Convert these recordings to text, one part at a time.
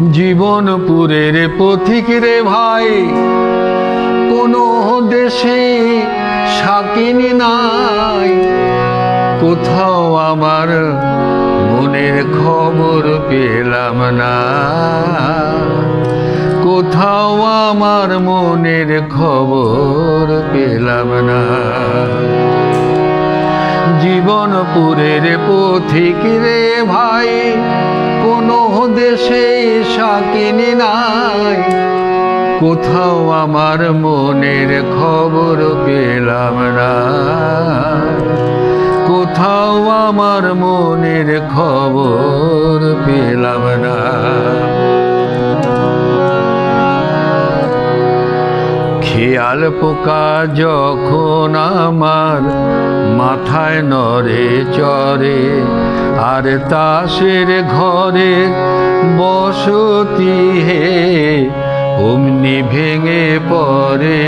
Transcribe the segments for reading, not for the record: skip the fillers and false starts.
জীবনপুরের পথিক রে ভাই, কোনো দেশে সাকিনি নাই। কোথাও আমার মনের খবর পেলাম না, কোথাও আমার মনের খবর পেলাম না। জীবনপুরের পথিক রে ভাই, কোনো দেশে সাকিনি নাই। কোথাও আমার মনের খবর পেলাম না, কোথাও আমার মনের খবর পেলাম না। খেয়াল পোকা যখন আমার মাথায় নড়ে চড়ে, আর তাসের ঘরে বসতি হে অমনি ভেঙে পড়ে।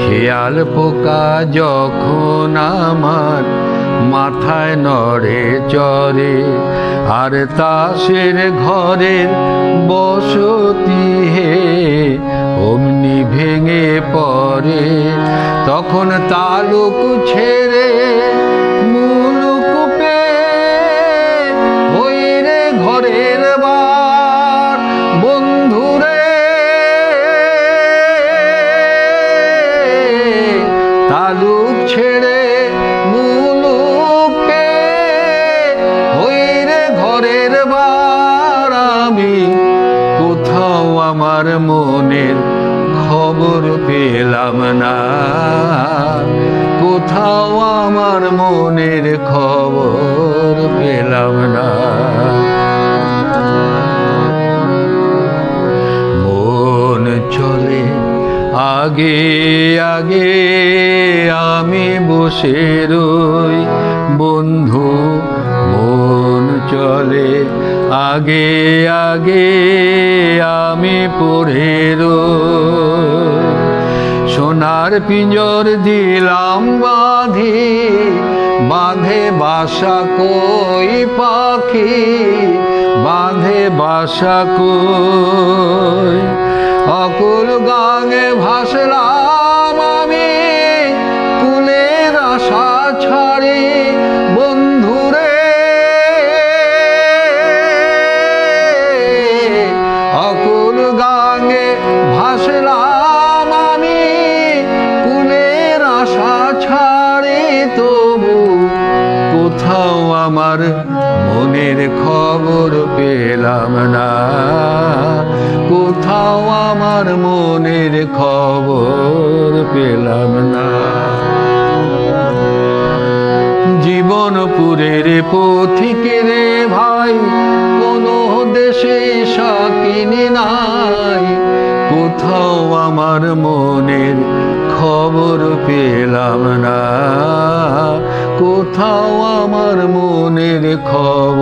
খেয়াল পোকা যখন আমার মাথায় নড়ে চড়ে, আর তাসের ঘরের বসতি হে অমনি ভেঙে পড়ে। তখন তালুক ছেড়ে মুলুক পে ওই রে ঘরের বার বন্ধুরে। তালুক ছেড়ে মুলুক পে ওই রে ঘরের বার আমি কোথাও আমার মনের খবর পেলাম না, কোথাও আমার মনের খবর পেলাম না। মন চলে আগে আগে, আমি বসে রই বন্ধু। মন চলে আগে আগে, আমি পড়ে রই। সোনার পিঞ্জর দিলাম বাঁধি, বাঁধে বাসা কই পাখি, বাঁধে বাসা কই। অকুল গাঙে ভাসলাম আমি কুলের আশা ছাড়ি বন্ধুরে। অকুল গাঙে ভাসলাম আমি কুলের আশা ছাড়ি, তবু কোথাও আমার মনের খবর পেলাম না, কোথাও আমার মনের খবর পেলাম না। জীবনপুরের পথিক রে ভাই, কোনো দেশে সাকিনি নাই। কোথাও আমার মনের খবর পেলাম না, কোথাও আমার মনের খবর